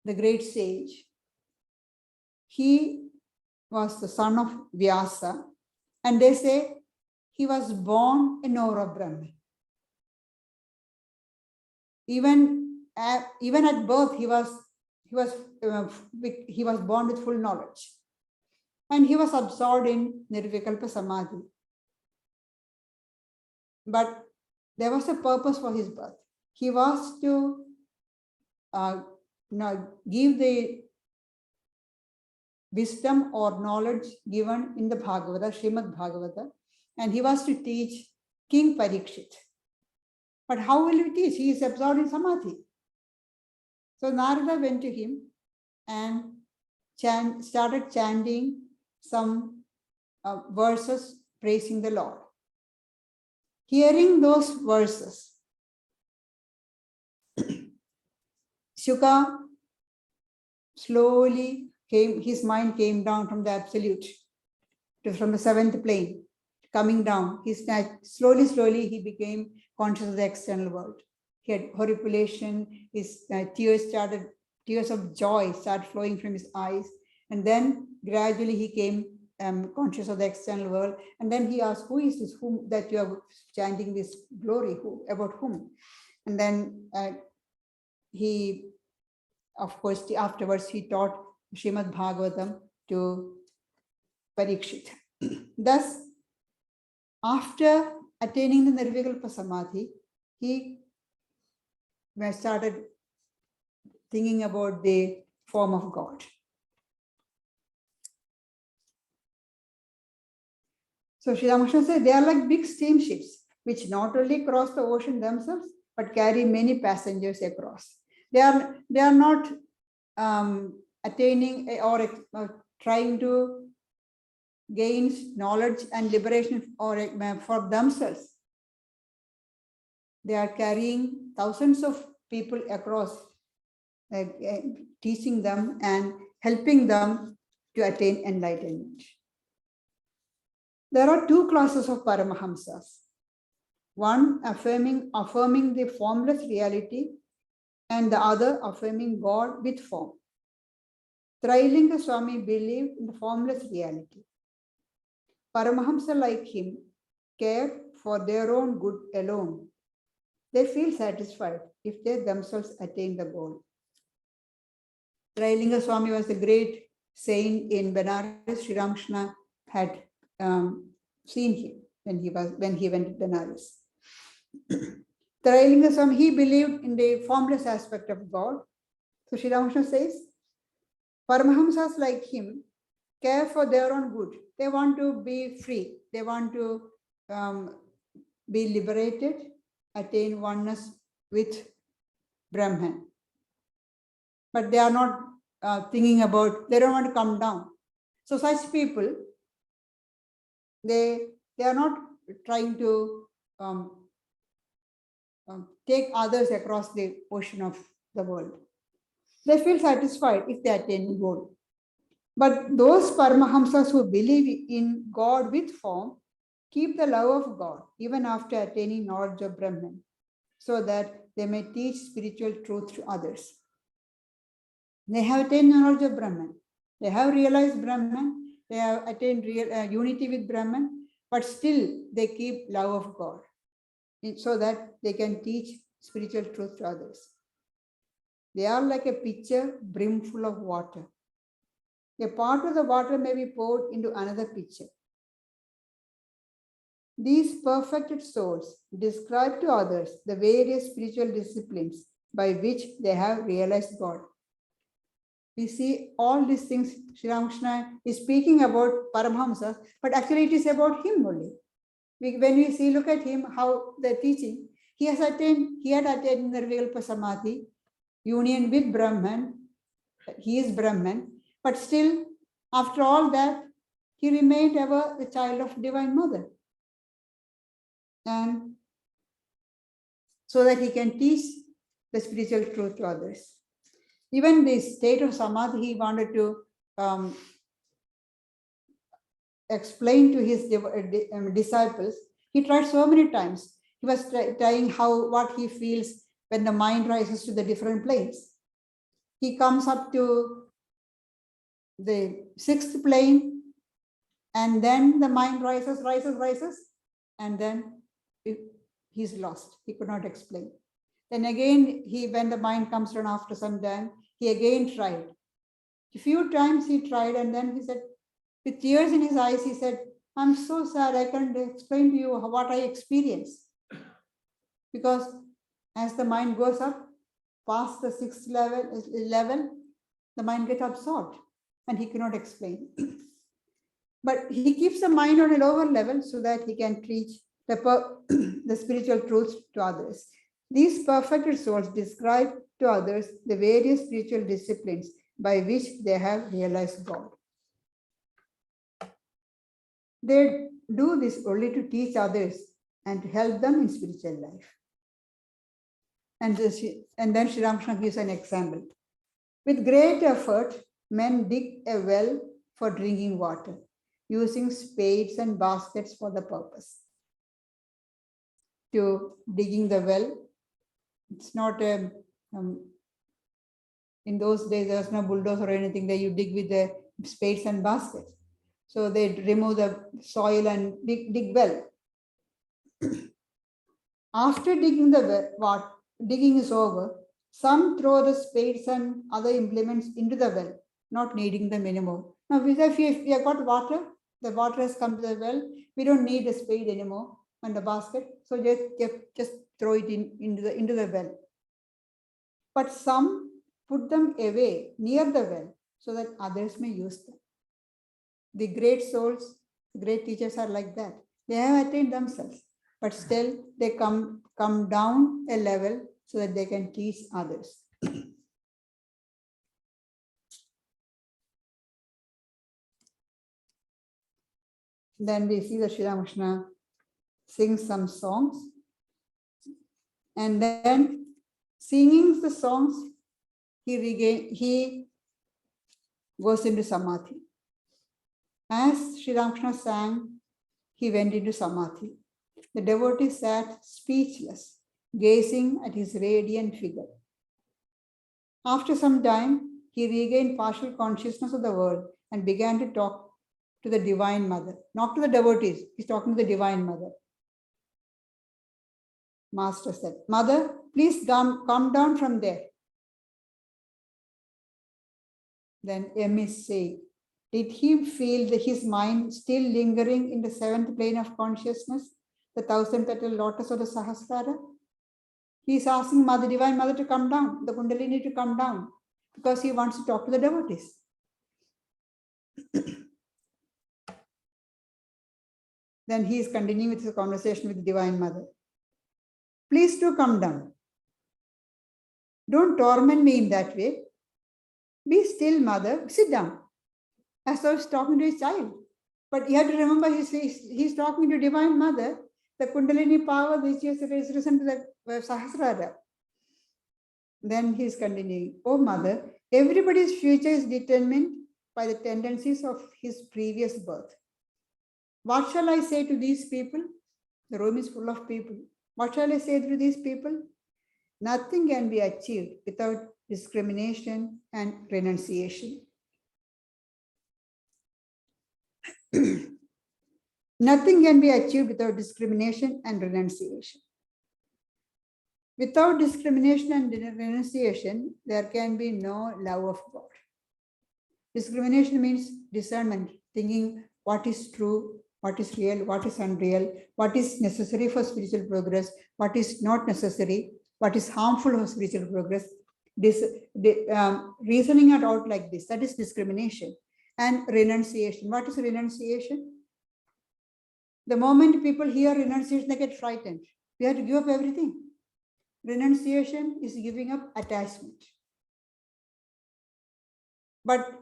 the great sage, he was the son of Vyasa, and they say he was born a knower of Brahman. Even at birth, he was born with full knowledge, and he was absorbed in Nirvikalpa Samadhi. But there was a purpose for his birth. He was to give the wisdom or knowledge given in the Bhagavata, Srimad Bhagavata, and he was to teach King Parikshit. But how will he teach? He is absorbed in Samadhi. So Narada went to him and started chanting some verses praising the Lord. Hearing those verses, Shuka slowly his mind came down from the absolute, from the seventh plane, coming down. Slowly he became conscious of the external world. He had horripilation, his tears of joy started flowing from his eyes. And then gradually he came conscious of the external world. And then he asked, who is this, whom that you are chanting this glory, about whom? And then he, of course, afterwards he taught Srimad Bhagavatam to Parikshit. Thus, after attaining the Nirvikalpa Samadhi, he started thinking about the form of God. So Sri Ramakrishna said they are like big steamships, which not only cross the ocean themselves, but carry many passengers across. They are not attaining or trying to gain knowledge and liberation for themselves. They are carrying thousands of people across, teaching them and helping them to attain enlightenment. There are two classes of Paramahamsas. One affirming the formless reality, and the other affirming God with form. Trilinga Swami believed in the formless reality. Paramahamsa, like him, care for their own good alone. They feel satisfied if they themselves attain the goal. Trilinga Swami was a great saint in Benares. Sri Ramakrishna had seen him when he went to Benares. Trilinga Swami, he believed in the formless aspect of God. So Sri Ramakrishna says, Paramahamsas like him care for their own good. They want to be free. They want to be liberated, attain oneness with Brahman. But they are not thinking about, they don't want to come down. So such people, they are not trying to take others across the ocean of the world. They feel satisfied if they attain the goal. But those Paramahamsas who believe in God with form keep the love of God even after attaining knowledge of Brahman, so that they may teach spiritual truth to others. They have attained knowledge of Brahman. They have realized Brahman. They have attained unity with Brahman, but still they keep love of God, so that they can teach spiritual truth to others. They are like a pitcher brimful of water. A part of the water may be poured into another pitcher. These perfected souls describe to others the various spiritual disciplines by which they have realized God. We see all these things. Sri Ramakrishna is speaking about Paramahamsa, but actually it is about him only. When we see, look at him, how they're teaching, he had attained Nirvikalpa Samadhi, union with Brahman. He is Brahman, but still, after all that, he remained ever the child of Divine Mother. And so that he can teach the spiritual truth to others. Even the state of Samadhi, he wanted to explain to his disciples. He tried so many times. He was trying what he feels when the mind rises to the different planes. He comes up to the 6th plane, and then the mind rises, and then he's lost. He could not explain. Then again, when the mind comes down after some time, he again tried. A few times he tried, and then he said, with tears in his eyes, he said, I'm so sad, I can't explain to you what I experience. Because as the mind goes up, past the 6th level, the mind gets absorbed, and he cannot explain. But he keeps the mind on a lower level so that he can teach the spiritual truths to others. These perfected souls describe to others the various spiritual disciplines by which they have realized God. They do this only to teach others and to help them in spiritual life. And then Sri Ramakrishna gives an example. With great effort, men dig a well for drinking water, using spades and baskets for the purpose. To digging the well, it's not in those days there was no bulldozer or anything that you dig with the spades and baskets. So they remove the soil and dig well. After digging the well, digging is over, some throw the spades and other implements into the well, not needing them anymore. Now, if we have got water, the water has come to the well, we don't need a spade anymore and the basket, so just throw it into the well. But some put them away near the well so that others may use them. The great souls, the great teachers are like that. They have attained themselves, but still they come down a level so that they can teach others. Then we see that Sri Ramakrishna sings some songs, and then singing the songs, he goes into Samadhi. As Sri Ramakrishna sang, he went into Samadhi. The devotee sat speechless, gazing at his radiant figure. After some time, he regained partial consciousness of the world and began to talk to the Divine Mother, not to the devotees. He's talking to the Divine Mother. Master said, Mother, please come down from there. Then M is saying, did he feel his mind still lingering in the 7th plane of consciousness, the 1,000-petal lotus or the Sahasrara? He is asking Mother, Divine Mother to come down, the Kundalini to come down, because he wants to talk to the devotees. Then he is continuing with his conversation with the Divine Mother. Please do come down. Don't torment me in that way. Be still, Mother. Sit down. As though he's talking to his child. But you have to remember, he's talking to Divine Mother, the Kundalini power which is risen to the Sahasrara. Then he's continuing, oh Mother, everybody's future is determined by the tendencies of his previous birth. What shall I say to these people? The room is full of people. What shall I say to these people? Nothing can be achieved without discrimination and renunciation. Nothing can be achieved without discrimination and renunciation. Without discrimination and renunciation, there can be no love of God. Discrimination means discernment, thinking what is true, what is real, what is unreal, what is necessary for spiritual progress, what is not necessary, what is harmful for spiritual progress. Reasoning it out like this, that is discrimination. And renunciation. What is renunciation? The moment people hear renunciation, they get frightened. We have to give up everything. Renunciation is giving up attachment. But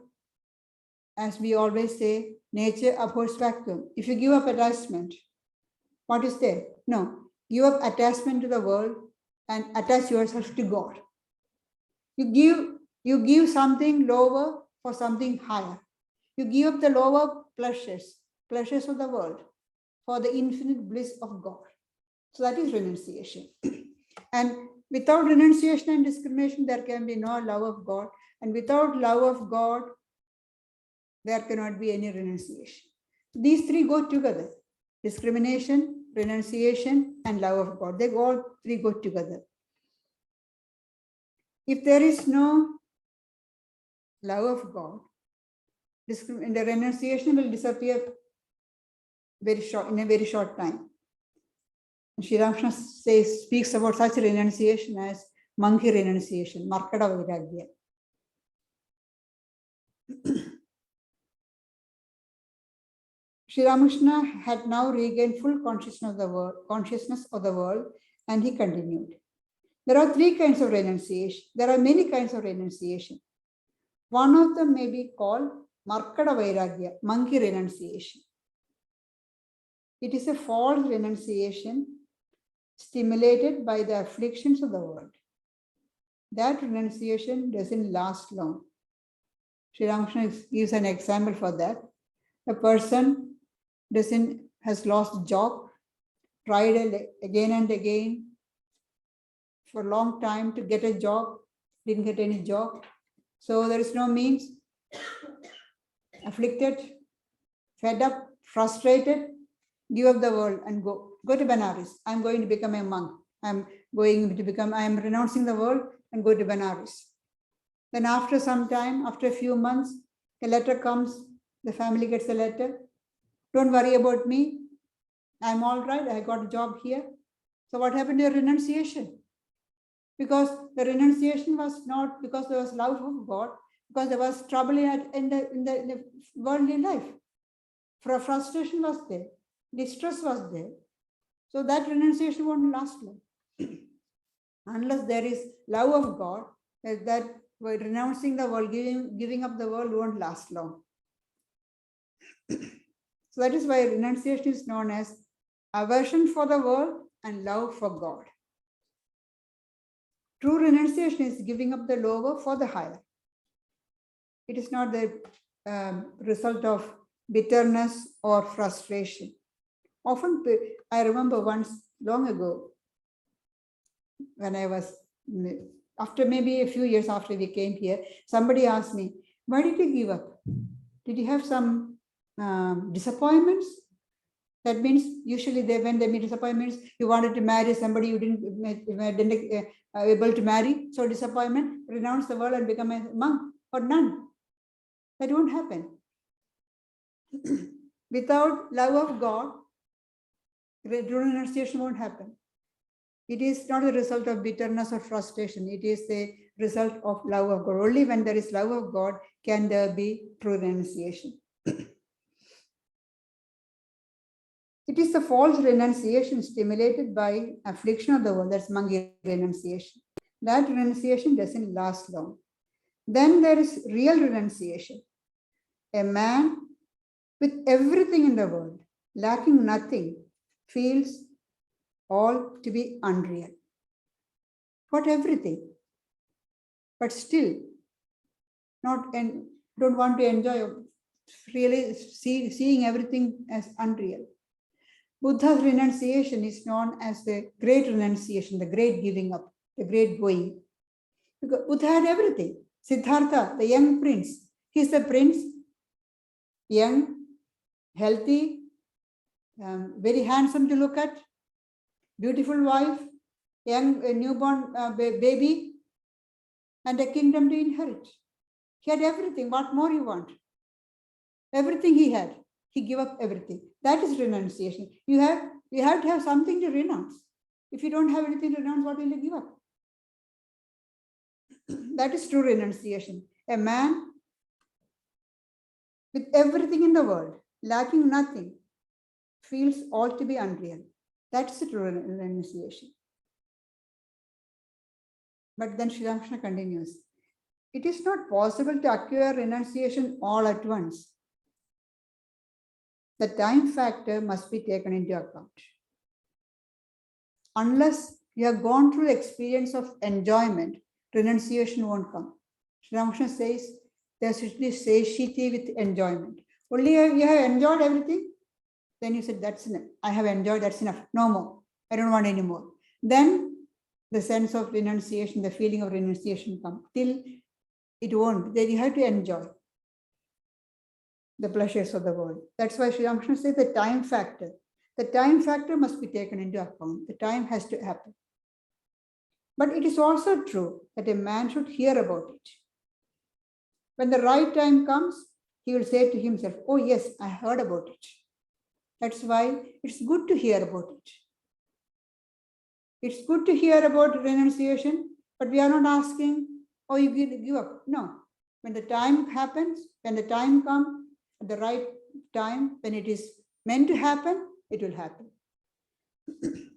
as we always say, nature abhors vacuum. If you give up attachment, what is there? No. Give up attachment to the world and attach yourself to God. You give something lower for something higher. You give up the lower pleasures of the world for the infinite bliss of God. So that is renunciation. And without renunciation and discrimination, there can be no love of God. And without love of God, there cannot be any renunciation. These three go together. Discrimination, renunciation, and love of God. They all three go together. If there is no love of God, the renunciation will disappear in a very short time. Sri Ramakrishna speaks about such renunciation as monkey renunciation, Markada Vairagya. Sri Ramakrishna had now regained full consciousness of the world, and he continued. There are three kinds of renunciation. There are many kinds of renunciation. One of them may be called Markada Vairagya, monkey renunciation. It is a false renunciation stimulated by the afflictions of the world. That renunciation doesn't last long. Sri Ramakrishna gives an example for that. A person has lost a job, tried again and again for a long time to get a job, didn't get any job. So there is no means, afflicted, fed up, frustrated, give up the world and go to Benares. I'm going to become a monk. I'm renouncing the world and go to Benares. Then after some time, after a few months, a letter comes, the family gets a letter. Don't worry about me. I'm all right. I got a job here. So what happened to your renunciation? Because the renunciation was not because there was love of God, because there was trouble in the worldly life. Frustration was there. Distress was there. So that renunciation won't last long. Unless there is love of God, that renouncing the world, giving up the world won't last long. So that is why renunciation is known as aversion for the world and love for God. True renunciation is giving up the lower for the higher. It is not the result of bitterness or frustration. Often, I remember once long ago, when I was, after maybe a few years after we came here, somebody asked me, why did you give up? Did you have some disappointments? That means usually when they meet disappointments, you wanted to marry somebody you didn't able to marry. So disappointment, renounce the world and become a monk or nun. That won't happen. Without love of God, renunciation won't happen. It is not a result of bitterness or frustration. It is the result of love of God. Only when there is love of God can there be true renunciation. It is the false renunciation stimulated by affliction of the world. That's monkey renunciation. That renunciation doesn't last long. Then there is real renunciation. A man with everything in the world, lacking nothing, feels all to be unreal. Got everything, but still don't want to enjoy, really seeing everything as unreal. Buddha's renunciation is known as the great renunciation, the great giving up, the great going. Because Buddha had everything. Siddhartha, the young prince, he's the prince, young, healthy, very handsome to look at, beautiful wife, young newborn baby, and a kingdom to inherit. He had everything. What more you want? Everything he had. He gave up everything. That is renunciation. You have to have something to renounce. If you don't have anything to renounce, what will you give up? That is true renunciation. A man with everything in the world, lacking nothing, feels all to be unreal. That's the true renunciation. But then Sri Ramakrishna continues. It is not possible to acquire renunciation all at once. The time factor must be taken into account. Unless you have gone through the experience of enjoyment, renunciation won't come. Sri Ramakrishna says there should be satiety with enjoyment. Only you have enjoyed everything, then you said, that's enough. I have enjoyed, that's enough. No more. I don't want any more. Then the sense of renunciation, the feeling of renunciation comes. Till it won't. Then you have to enjoy the pleasures of the world. That's why Sri Ramakrishna says the time factor. The time factor must be taken into account. The time has to happen. But it is also true that a man should hear about it. When the right time comes, he will say to himself, oh yes, I heard about it. That's why it's good to hear about it. It's good to hear about renunciation, but we are not asking, oh, you give up. No. When the time happens, when the time comes, at the right time, when it is meant to happen, it will happen. Sri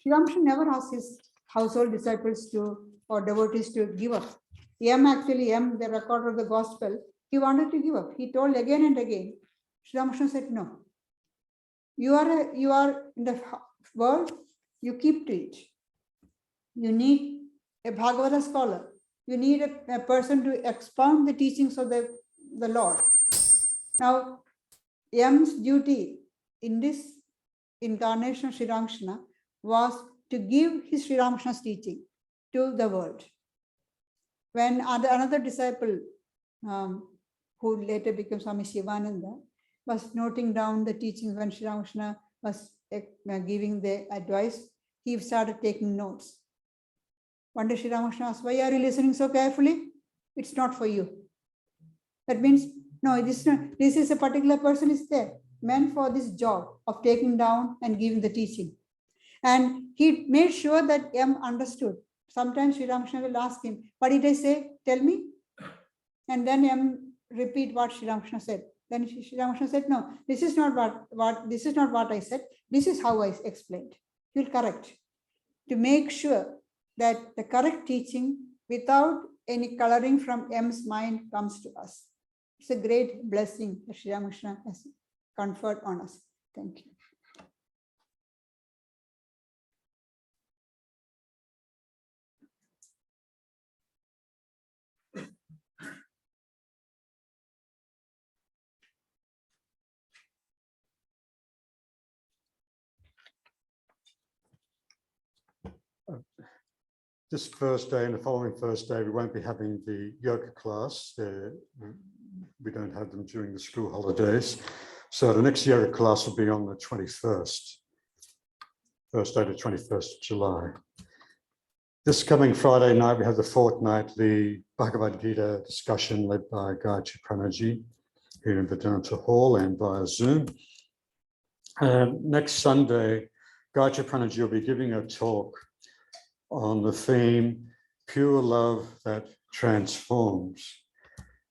Ramakrishna never asked his household disciples or devotees to give up. The recorder of the gospel, he wanted to give up. He told again and again. Sri Ramakrishna said, no. You are in the world, you keep to it. You need a Bhagavata scholar. You need a person to expound the teachings of the Lord. Now, M's duty in this incarnation of Sri Ramakrishna was to give his Sri Ramakrishna's teaching to the world. When another disciple, who later became Swami Shivananda, was noting down the teachings when Sri Ramakrishna was giving the advice, he started taking notes. One day Sri Ramakrishna asked, why are you listening so carefully? It's not for you. That means, no, this is a particular person is there, meant for this job of taking down and giving the teaching. And he made sure that M understood. Sometimes Sri Ramakrishna will ask him, what did I say? Tell me. And then M repeat what Sri Ramakrishna said. Then Sri Ramakrishna said, no, this is not what I said. This is how I explained. He will correct. To make sure that the correct teaching without any coloring from M's mind comes to us. It's a great blessing that Sri Ramakrishna has conferred on us. Thank you. This Thursday and the following Thursday, we won't be having the yoga class. We don't have them during the school holidays. So the next yoga class will be on the 21st, Thursday the 21st of July. This coming Friday night, we have the fortnightly Bhagavad Gita discussion led by Gayatriprana here in Vedanta Hall and via Zoom. And next Sunday, Gayatriprana will be giving a talk on the theme, Pure Love That Transforms.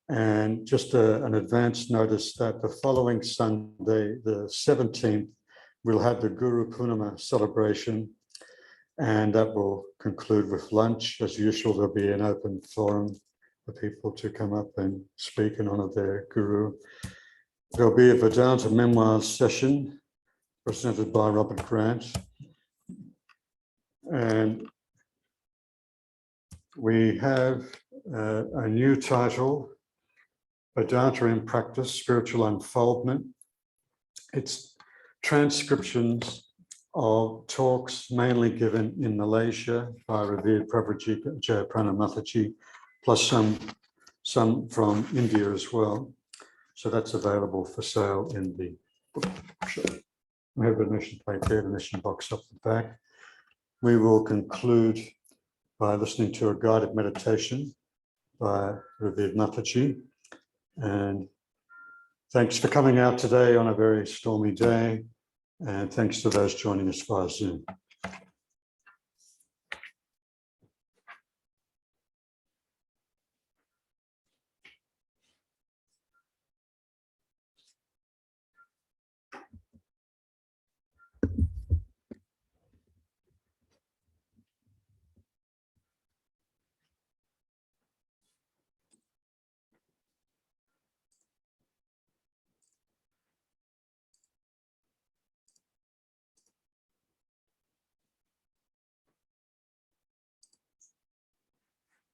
And just an advance notice that the following Sunday, the 17th, we'll have the Guru Purnima celebration, and that will conclude with lunch. As usual, there'll be an open forum for people to come up and speak in honor of their Guru. There'll be a Vedanta Memoirs session presented by Robert Grant. And we have a new title, Vedanta in Practice, Spiritual Unfoldment. It's transcriptions of talks mainly given in Malaysia by revered Pravrajika Ajayaprana Mataji, plus some from India as well. So that's available for sale in the book shop. We have a donation plate there, donation box up the back. we will conclude by listening to a guided meditation by Ravid Mataji. And thanks for coming out today on a very stormy day. And thanks to those joining us via Zoom.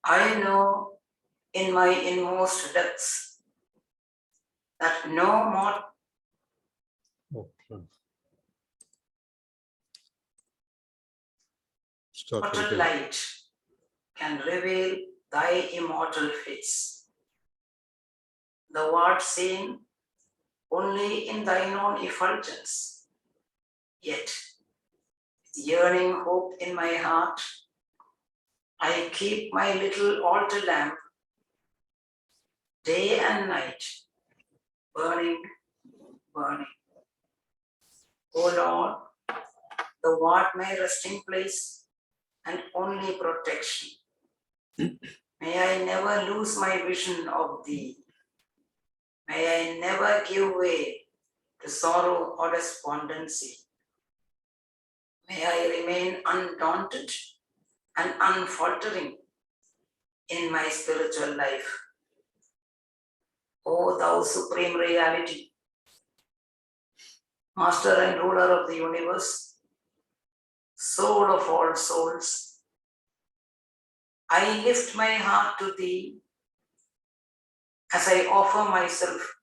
I know in my inmost depths that no more mortal light can reveal thy immortal face. Thou art seen only in thine own effulgence. Yet, with yearning hope in my heart, I keep my little altar lamp day and night, burning, burning. O Lord, thou art my resting place and only protection. May I never lose my vision of thee. May I never give way to sorrow or despondency. May I remain undaunted and unfaltering in my spiritual life. O thou supreme reality, master and ruler of the universe, soul of all souls, I lift my heart to thee as I offer myself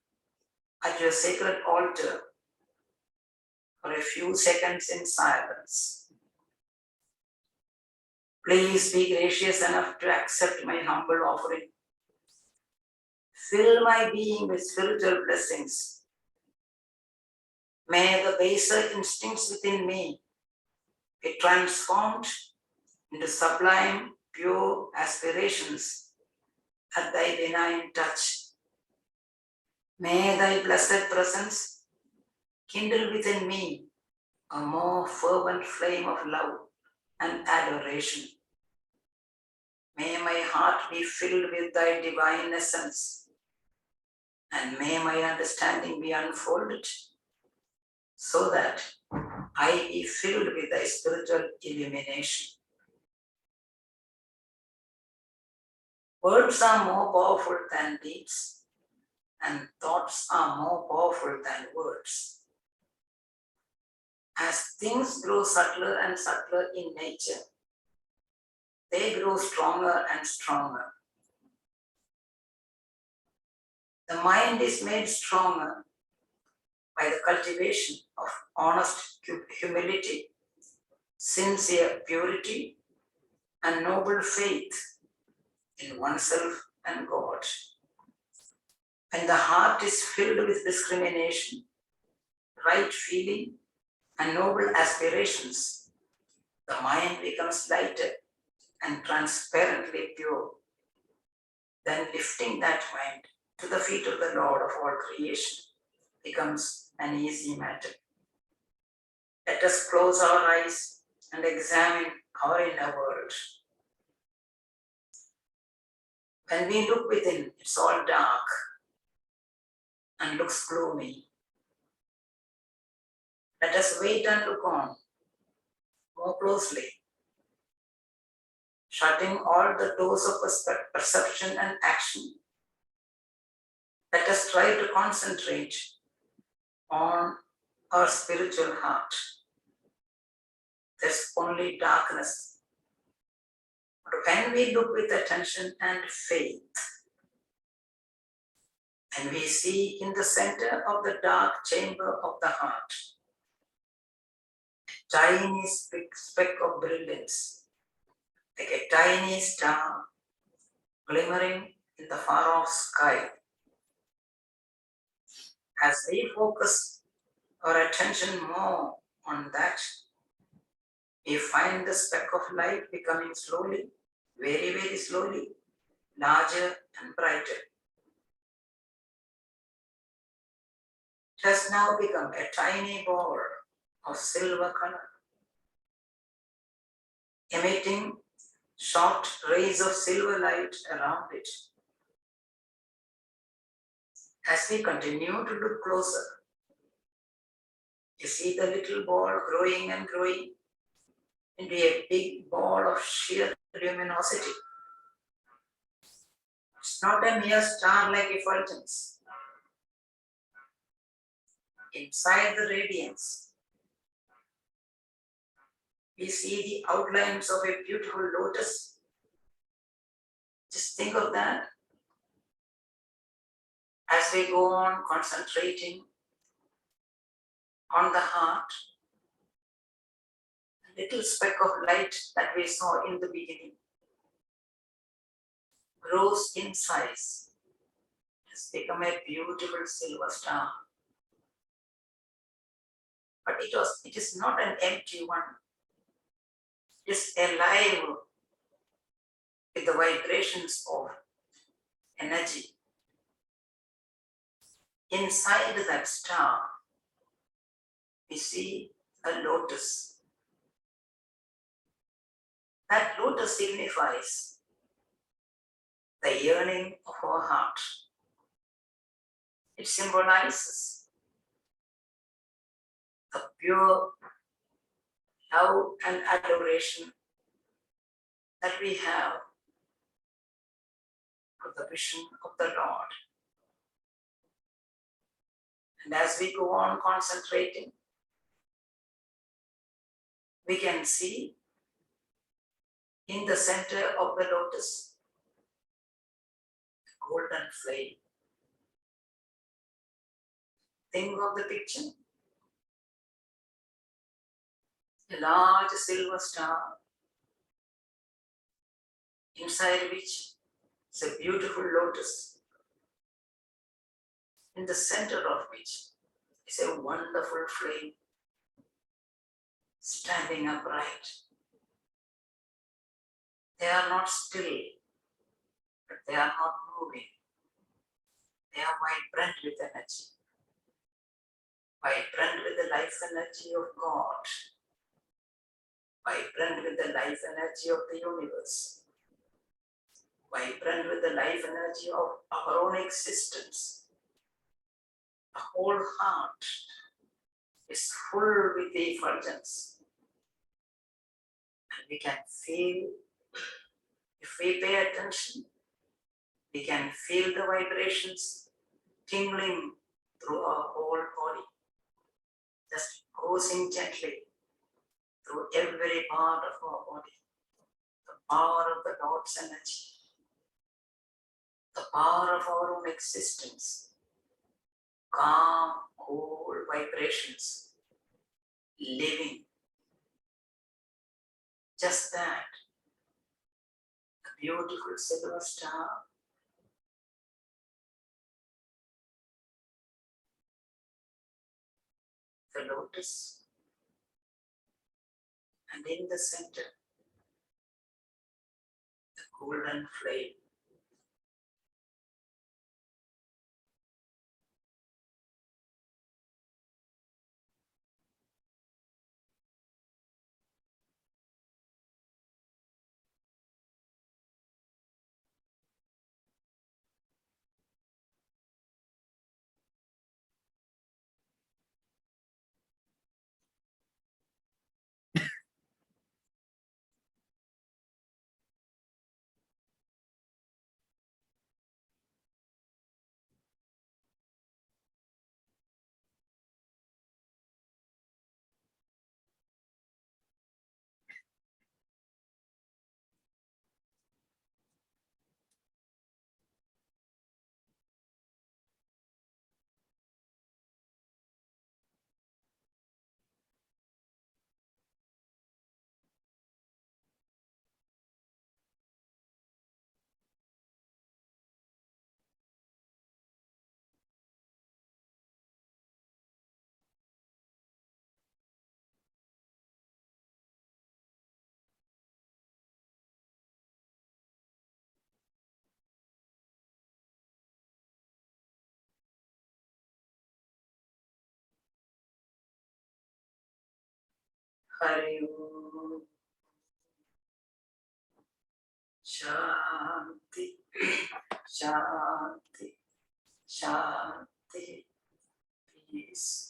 at your sacred altar for a few seconds in silence. Please be gracious enough to accept my humble offering. Fill my being with spiritual blessings. May the baser instincts within me be transformed into sublime, pure aspirations at thy benign touch. May thy blessed presence kindle within me a more fervent flame of love and adoration. May my heart be filled with thy divine essence, and may my understanding be unfolded so that I be filled with thy spiritual illumination. Words are more powerful than deeds, and thoughts are more powerful than words. As things grow subtler and subtler in nature, they grow stronger and stronger. The mind is made stronger by the cultivation of honest humility, sincere purity, and noble faith in oneself and God. When the heart is filled with discrimination, right feeling, and noble aspirations, the mind becomes lighter and transparently pure. Then lifting that mind to the feet of the Lord of all creation becomes an easy matter. Let us close our eyes and examine our inner world. When we look within, it's all dark and looks gloomy. Let us wait and look on more closely, shutting all the doors of perception and action. Let us try to concentrate on our spiritual heart. There's only darkness. But when we look with attention and faith, and we see in the center of the dark chamber of the heart, a tiny speck of brilliance, like a tiny star glimmering in the far-off sky. As we focus our attention more on that, we find the speck of light becoming slowly, very, very slowly, larger and brighter. It has now become a tiny ball of silver color, emitting short rays of silver light around it. As we continue to look closer, you see the little ball growing and growing into a big ball of sheer luminosity. It's not a mere star-like effulgence. Inside the radiance, we see the outlines of a beautiful lotus. Just think of that. As we go on concentrating on the heart, the little speck of light that we saw in the beginning grows in size. It's become a beautiful silver star. But it is not an empty one. It is alive with the vibrations of energy. Inside that star, we see a lotus. That lotus signifies the yearning of our heart. It symbolizes the pure love and adoration that we have for the vision of the Lord. And as we go on concentrating, we can see in the center of the lotus a golden flame. Think of the picture. A large silver star, inside which is a beautiful lotus, in the center of which is a wonderful flame standing upright. They are not still, but they are not moving. They are vibrant with energy, vibrant with the life energy of God, vibrant with the life energy of the universe, vibrant with the life energy of our own existence. The whole heart is full with the effulgence. And we can feel, if we pay attention, we can feel the vibrations tingling through our whole body, just coursing gently through every part of our body. The power of the Lord's energy, the power of our own existence, calm, cool vibrations, living. Just that, a beautiful silver star, the lotus, and in the center, the golden flame. Hari Om. Shanti, Shanti, Shanti, peace.